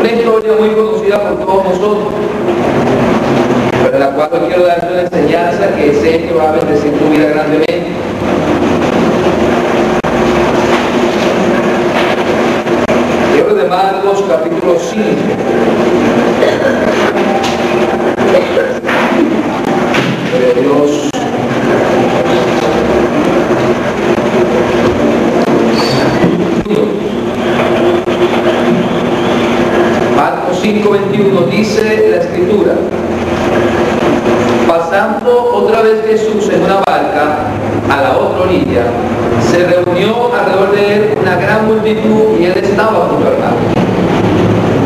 Una historia muy conocida por todos nosotros, pero en la cual yo quiero darte una enseñanza que sé que va a bendecir tu vida grandemente. Libro de Marcos, capítulo 5. De Dios. Marcos 5:21 dice la escritura: pasando otra vez Jesús en una barca a la otra orilla, se reunió alrededor de él una gran multitud y él estaba junto al mar.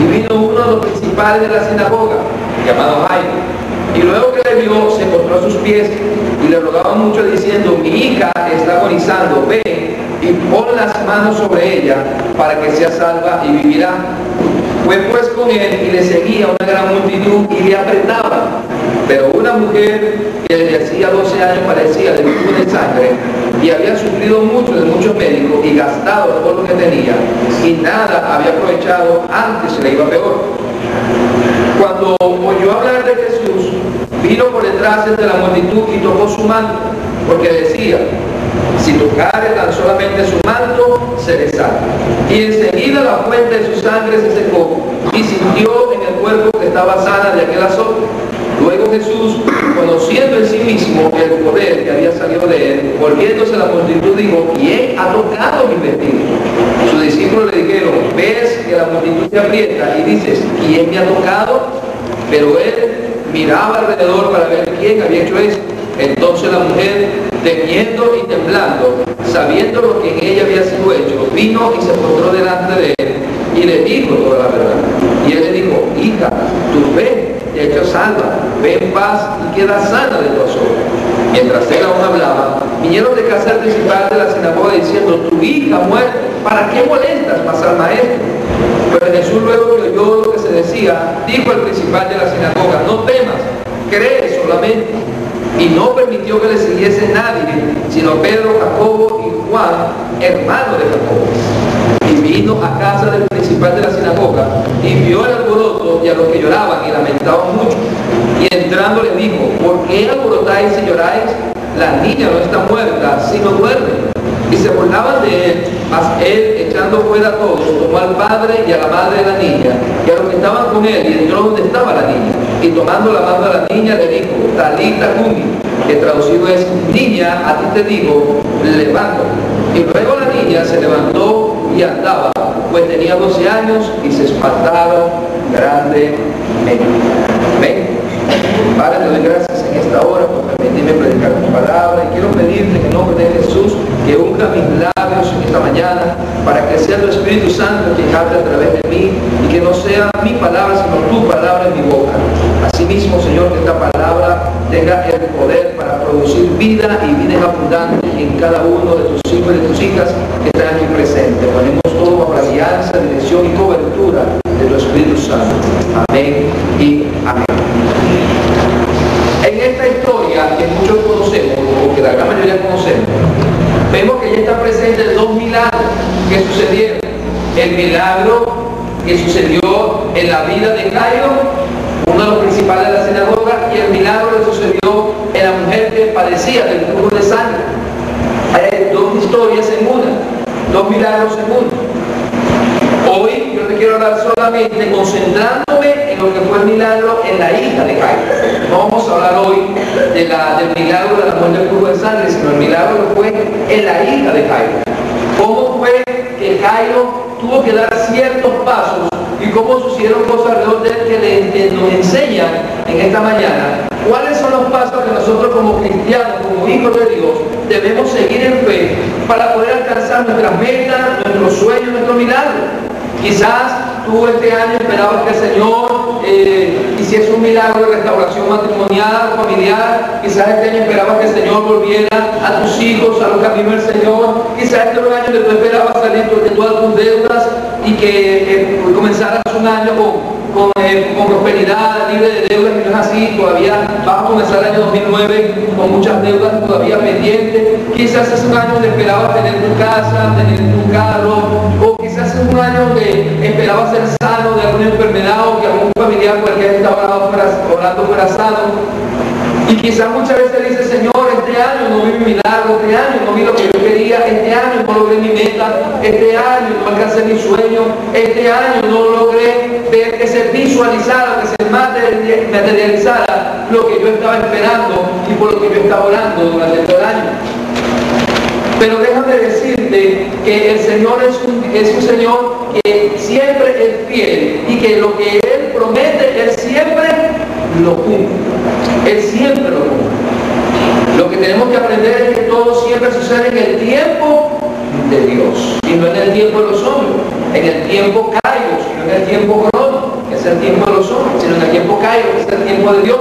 Y vino uno de los principales de la sinagoga, llamado Jairo, y luego que le vio, se postró a sus pies y le rogaba mucho diciendo: mi hija está agonizando, ven y pon las manos sobre ella para que sea salva y vivirá. Fue pues con él y le seguía una gran multitud y le apretaba. Pero una mujer que desde hacía 12 años padecía de flujo de sangre y había sufrido mucho de muchos médicos y gastado todo lo que tenía y nada había aprovechado, antes se le iba peor. Cuando oyó hablar de Jesús, vino por detrás de la multitud y tocó su manto, porque decía: si tocare tan solamente su manto, seré salvo. Y enseguida la fuente de su sangre se secó y sintió en el cuerpo que estaba sana de aquel azote. Luego Jesús, conociendo en sí mismo el poder que había salido de él, volviéndose a la multitud, dijo: ¿quién ha tocado mi vestido? Sus discípulos le dijeron: ves que la multitud te aprieta y dices: ¿quién me ha tocado? Pero él miraba alrededor para ver quién había hecho esto. Entonces la mujer, temiendo y temblando, sabiendo lo que en ella había sido hecho, vino y se postró delante de él y le dijo toda la verdad. Y él le dijo: hija, tu fe te ha hecho salva, ve en paz y queda sana de tu azote. Mientras él aún hablaba, vinieron de casa del principal de la sinagoga diciendo: tu hija ha muerto, ¿para qué molestas más al maestro? Pero Jesús, luego que oyó lo que se decía, dijo al principal de la sinagoga: no temas, cree solamente. Y no permitió que le siguiese nadie, sino Pedro, Jacobo y Juan, hermano de Jacobo. Y vino a casa del principal de la sinagoga y vio el alboroto y a los que lloraban y lamentaban mucho. Y entrando le dijo: ¿por qué alborotáis y lloráis? La niña no está muerta, sino duerme. Y se burlaban de él, mas él, echando fuera a todos, tomó al padre y a la madre de la niña y a los que estaban con él, y entró donde estaba la niña. Y tomando la mano de la niña le dijo: Talita cumi, que traducido es: niña, a ti te digo, levántate. Y luego la niña se levantó y andaba, pues tenía 12 años, y se espantaron grandemente. Ven. Padre, te doy gracias en esta hora por permitirme predicar tu palabra, y quiero pedirte en el nombre de Jesús que unja mis labios en esta mañana para que sea tu Espíritu Santo quien hable a través de mí y que no sea mi palabra sino tu palabra en mi boca. Asimismo, Señor, que esta palabra tenga el poder para producir vida y vida en abundante en cada uno de tus hijos y de tus hijas que están aquí presentes. Ponemos todo bajo la guianza, dirección y cobertura de tu Espíritu Santo. Amén y amén. En esta historia que muchos conocemos, o que la gran mayoría conocemos, vemos que ya están presentes dos milagros que sucedieron. El milagro que sucedió en la vida de Jairo, uno de los principales de la sinagoga, y el milagro que sucedió en la mujer que padecía del flujo de sangre. Hay dos historias en una, dos milagros en uno. Hoy yo te quiero hablar solamente concentrándome en lo que fue el milagro en la hija de Jairo. No vamos a hablar hoy del milagro de la muerte del flujo de sangre, sino el milagro que fue en la hija de Jairo. ¿Cómo fue que Jairo tuvo que dar ciertos pasos y cómo sucedieron cosas alrededor de él que nos enseñan en esta mañana? ¿Cuáles son los pasos que nosotros como cristianos, como hijos de Dios, debemos seguir en fe para poder alcanzar nuestras metas, nuestros sueños, nuestro milagro? Quizás tú este año esperabas que el Señor hiciese un milagro de restauración matrimonial, familiar. Quizás este año esperabas que el Señor volviera a tus hijos a los caminos del Señor. Quizás este era un año que tú esperabas salir de todas tus deudas y que comenzaras un año con prosperidad, libre de deudas, y no es así. Todavía vas a comenzar el año 2009 con muchas deudas todavía pendientes. Quizás hace un año te esperabas tener tu casa, tener tu carro, o quizás Quizás es un año donde esperaba ser sano de alguna enfermedad o que algún familiar por el que estaba orando fuera sano. Y quizás muchas veces dice, Señor, este año no vi mi milagro, este año no vi lo que yo quería, este año no logré mi meta, este año no alcancé mi sueño, este año no logré ver que se visualizara, que se materializara lo que yo estaba esperando y por lo que yo estaba orando durante todo el año. Pero déjame decirte que el Señor es un Señor que siempre es fiel y que lo que Él promete, Él siempre lo cumple. Él siempre lo cumple. Lo que tenemos que aprender es que todo siempre sucede en el tiempo de Dios y no en el tiempo de los hombres, en el tiempo Kairos, no en el tiempo Crono, que es el tiempo de los hombres, sino en el tiempo Kairos, que es el tiempo de Dios.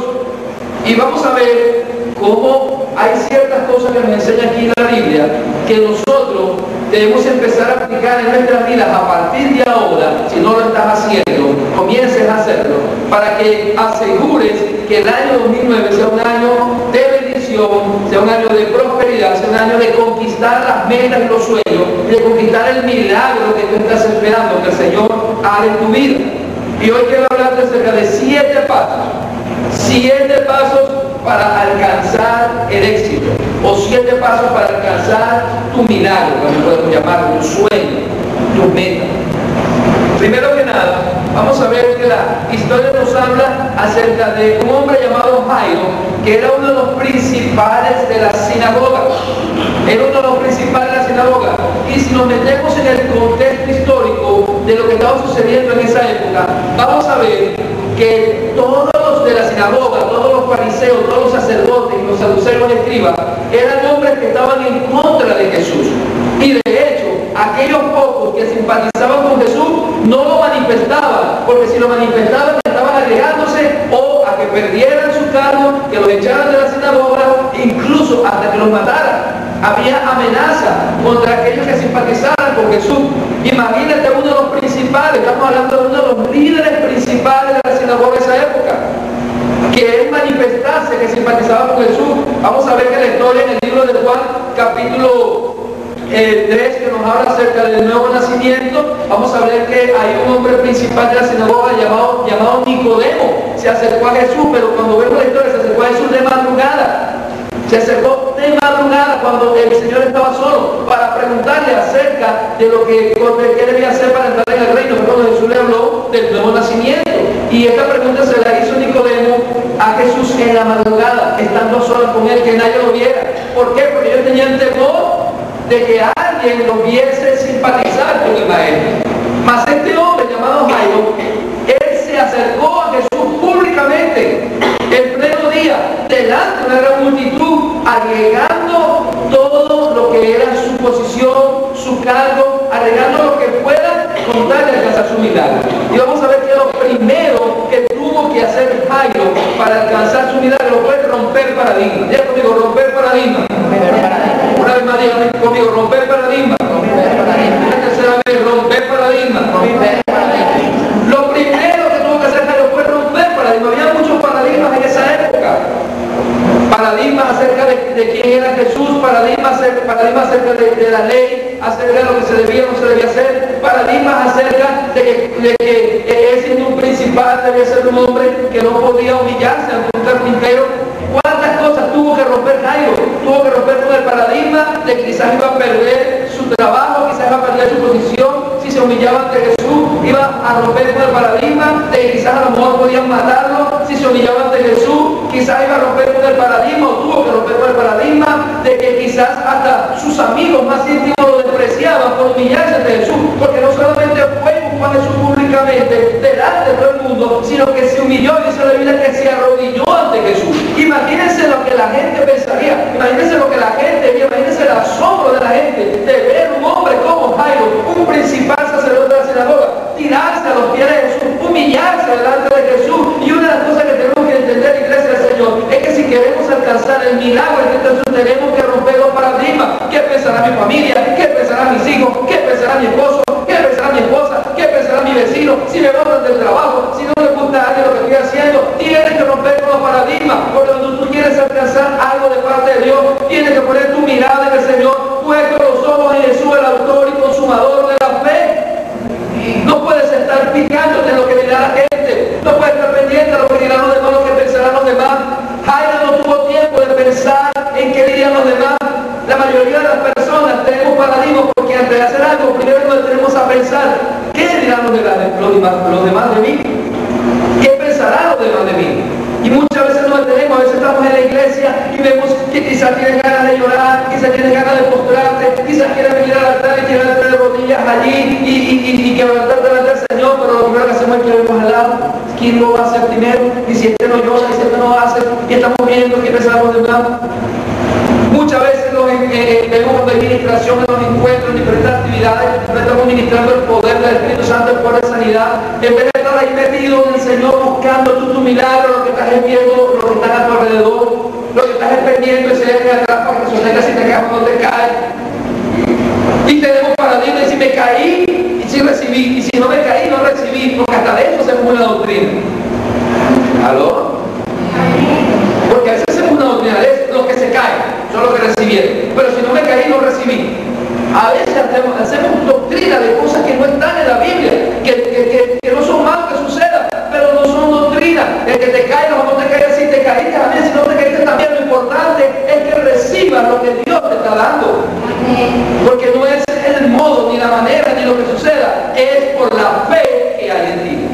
Y vamos a ver cómo hay ciertas cosas que nos enseña aquí en la Biblia que nosotros debemos empezar a aplicar en nuestras vidas a partir de ahora. Si no lo estás haciendo, comiences a hacerlo para que asegures que el año 2009 sea un año de bendición, sea un año de prosperidad, sea un año de conquistar las metas y los sueños, de conquistar el milagro que tú estás esperando que el Señor haga en tu vida. Y hoy quiero hablarte acerca de 7 pasos para alcanzar el éxito, o 7 pasos para alcanzar tu milagro, como podemos llamarlo, tu sueño, tu meta. Primero que nada, vamos a ver que la historia nos habla acerca de un hombre llamado Jairo, que era uno de los principales de la sinagoga. Era uno de los principales de la sinagoga. Y si nos metemos en el contexto histórico de lo que estaba sucediendo en esa época, vamos a ver que todos los de la sinagoga, todos los fariseos, todos los sacerdotes, los saduceos y escribas, eran hombres que estaban en contra de Jesús. Y de hecho, aquellos pocos que simpatizaban con Jesús no lo manifestaban, porque si lo manifestaban estaban arriesgándose o a que perdieran su cargo, que los echaran de la sinagoga, incluso hasta que los mataran. Había amenaza contra aquellos que simpatizaran con Jesús. Imagínate uno de los principales, estamos hablando de uno de los líderes principales de la sinagoga de esa época, que él manifestase que simpatizaba con Jesús. Vamos a ver que la historia en el libro de Juan, capítulo 3, que nos habla acerca del nuevo nacimiento. Vamos a ver que hay un hombre principal de la sinagoga llamado Nicodemo. Se acercó a Jesús, pero cuando vemos la historia, se acercó a Jesús de madrugada. Se acercó de madrugada cuando el Señor estaba solo para preguntarle acerca de lo que debía hacer para entrar en el reino. Cuando Jesús le habló del nuevo nacimiento. Y esta pregunta se la hizo Nicodemo a Jesús en la madrugada, estando a solas con él, que nadie lo viera. ¿Por qué? Porque ellos tenían temor de que alguien lo viese simpatizar con el maestro. Mas este hombre llamado Jairo, él se acercó a Jesús públicamente, en pleno día, delante de una gran multitud, agregando todo lo que era su posición, su cargo, agregando lo que fuera con tal de alcanzar su milagro. Y vamos a ver que lo primero que tuvo que hacer Jairo para alcanzar su milagro fue romper paradigmas. Diga conmigo, romper paradigmas. Una vez más, dígame conmigo, romper paradigmas. La tercera vez, romper paradigmas. Lo primero que tuvo que hacer Jairo fue romper paradigmas. Había muchos paradigmas en esa época. Paradigmas acerca de quién era Jesús, paradigmas acerca de la ley, acerca de lo que se debía o no se debía hacer, paradigmas acerca de que él siendo un principal debía ser un hombre que no podía humillarse ante un carpintero. ¿Cuántas cosas tuvo que romper Jairo? Tuvo que romper con el paradigma de que quizás iba a perder su trabajo, quizás iba a perder su posición si se humillaba ante Jesús. Iba a romper con el paradigma de que quizás a lo mejor podían matarlo si se humillaba ante Jesús. Quizás iba a romper con el paradigma, o tuvo que romper con el paradigma de que quizás hasta sus amigos más íntimos lo despreciaban por humillarse ante Jesús, porque no solamente fue y buscó a Jesús públicamente delante de todo el mundo, sino que se humilló, y dice la Biblia que se arrodilló ante Jesús. Imagínense lo que la gente pensaría, imagínense lo que la gente vio, imagínense el asombro de la gente de ver un hombre como Jairo, un principal sacerdote de la sinagoga, tirarse a los pies de Jesús, humillarse delante de Jesús. Y una de las cosas que tenemos que entender, iglesia del Señor, es que si queremos alcanzar el milagro en Jesús, tenemos que romper los paradigmas. ¿Qué pensará mi familia? ¿Qué pensarán mis hijos? ¿Qué pensará mi esposo? ¿Qué pensará mi esposa? ¿Qué pensará mi vecino? Si me botan del trabajo, si no le gusta a alguien lo que estoy haciendo, tienes que romper con los paradigmas, porque cuando tú quieres alcanzar algo de parte de Dios, tienes que poner tu mirada en el Señor, puesto los ojos en Jesús, el autor y consumador de la fe. estar fijándote en lo que dirá la gente. No puedes estar pendiente a lo que dirán los demás, lo que pensarán los demás. Jairo no tuvo tiempo de pensar en qué dirían los demás. La mayoría de las personas tenemos paradigmas porque antes de hacer algo, primero nos detenemos a pensar, ¿qué dirán los demás de mí? ¿Qué pensarán los demás de mí? Y muchas veces nos detenemos, a veces estamos en la iglesia y vemos que quizás tienes ganas de llorar, quizás tienes ganas de postrarte, quizás quieres venir al altar y tirarte de rodillas allí y quebrantarte delante del Señor, pero lo primero que hacemos es que vemos al lado. ¿Quién lo va a hacer primero? Y si este no llora, y si este no hace, y estamos viendo qué pensamos los demás. Muchas veces vemos cuando hay ministración, en los encuentros, en diferentes actividades, no estamos ministrando el poder del Espíritu Santo, el poder de sanidad. En vez de estar ahí metido en el Señor, buscando tu milagro, lo que estás viendo, lo que están a tu alrededor, lo que estás pendiente es el de atrás para que sostenga si te caes o no te caes. Y tenemos paradigmas de si me caí, y si recibí, y si no me caí, no recibí, porque hasta de eso hacemos una doctrina. ¿Aló? Porque a veces hacemos una doctrina de los que se caen, son los que recibieron. Pero si no me caí, no recibí. A veces hacemos doctrina de cosas que no están en la Biblia, que no son malos que sucedan, pero no son doctrina. El que te caigas o no te caigas, si te caíste también, si no te caíste también, lo importante es que recibas lo que Dios te está dando. Porque no es el modo, ni la manera, ni lo que suceda, es por la fe que hay en ti.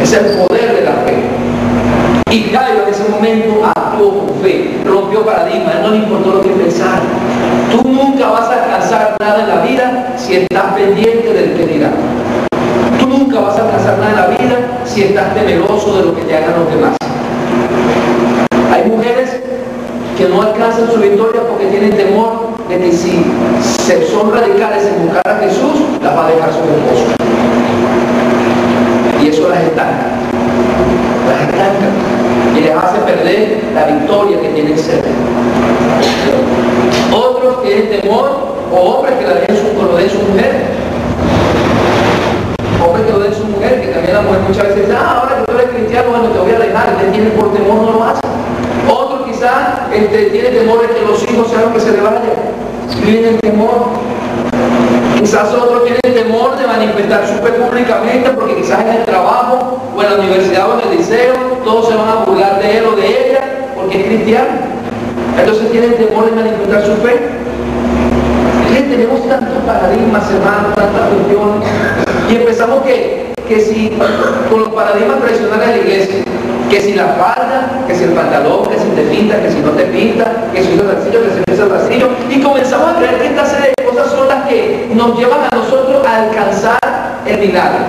Es el poder de la fe. Y Jairo en ese momento actuó con fe, rompió paradigmas, no le importó lo que pensara. Tú nunca vas a alcanzar nada en la vida si estás pendiente del que dirán. Tú nunca vas a alcanzar nada en la vida si estás temeroso de lo que te hagan los demás. Hay mujeres que no alcanzan su victoria porque tienen temor de que si son radicales en buscar a Jesús, las va a dejar su esposo. Y eso las estanca. Y les hace perder la victoria que tienen cerca. Otros tienen temor, o hombres que lo den su mujer. Hombres que lo den su mujer, que también la mujer muchas veces dice, ahora que tú eres cristiano, bueno, te voy a dejar, te tienen por temor, no lo hacen. Otros quizás tienen temor de que los hijos sean los que se le vayan. Viven en temor. Quizás otros tienen temor de manifestar su fe públicamente porque quizás en el trabajo o en la universidad o en el liceo todos se van a burlar de él o de ella porque es cristiano. Entonces tienen temor de manifestar su fe. Tenemos tantos paradigmas, hermanos, tantas cuestiones, y empezamos que si con los paradigmas tradicionales de la iglesia, que si la falda, que si el pantalón, que si te pinta, que si no te pinta, que si usa el rastrillo, que si no usa el rastrillo, y comenzamos a creer que esta serie de cosas son las que nos llevan a nosotros a alcanzar el milagro,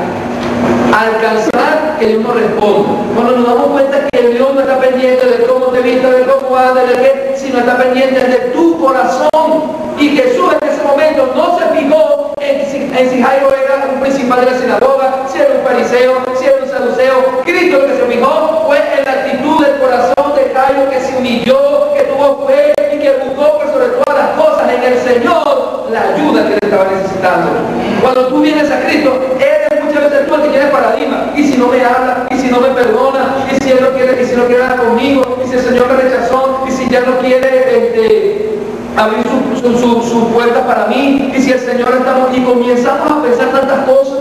a alcanzar que Dios nos responda. Cuando nos damos cuenta que Dios no está pendiente de cómo te vistas, de cómo andas, de qué, sino está pendiente de tu corazón. Y Jesús en ese momento no se fijó en si Jairo era un principal de la sinagoga, si era un fariseo, si era un saduceo. Cristo lo que se fijó fue en la actitud del corazón de Jairo, que se humilló, que tuvo fe y que buscó por sobre todas las cosas en el Señor la ayuda que él estaba necesitando. Cuando tú vienes a Cristo, eres muchas veces tú el que tiene paradigma. Y si no me habla, y si no me perdona, y si él no quiere, y si no quiere hablar conmigo, y si el Señor me rechazó, y si ya no quiere abrir su puerta para mí, y si el Señor está, y comenzamos a pensar tantas cosas,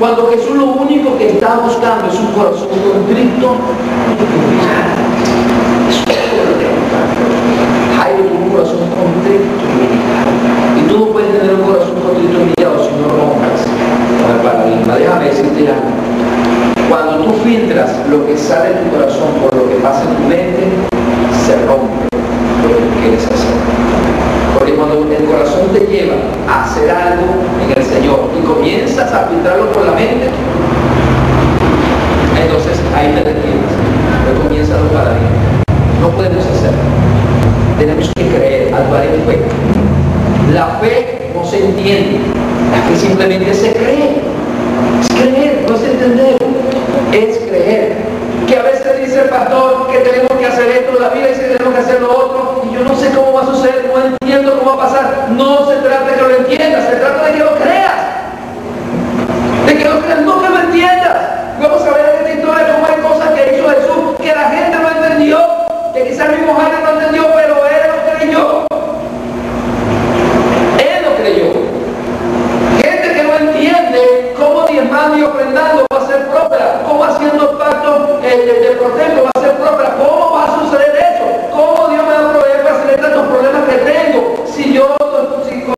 cuando Jesús lo único que está buscando es un corazón contrito y humillado. Eso es todo lo que busca. Jairo tuvo un corazón contrito y humillado. Y tú no puedes tener un corazón contrito y humillado si no rompes con el paradigma. Déjame decirte algo. Cuando tú filtras lo que sale de tu corazón por lo que pasa en tu mente, se rompe lo que tú quieres hacer. Porque cuando el corazón te lleva a hacer algo en el Señor y comienzas a filtrarlo por la mente, entonces ahí te detienes, pero comienzan los paradigmas. No podemos hacerlo. Tenemos que creer, actuar en fe. La fe no se entiende, la fe simplemente se cree. Es creer, no es entender, es creer. Que a veces dice el pastor que tenemos que hacer esto, la Biblia dice que tenemos que hacer lo otro, y yo no sé cómo va a suceder, no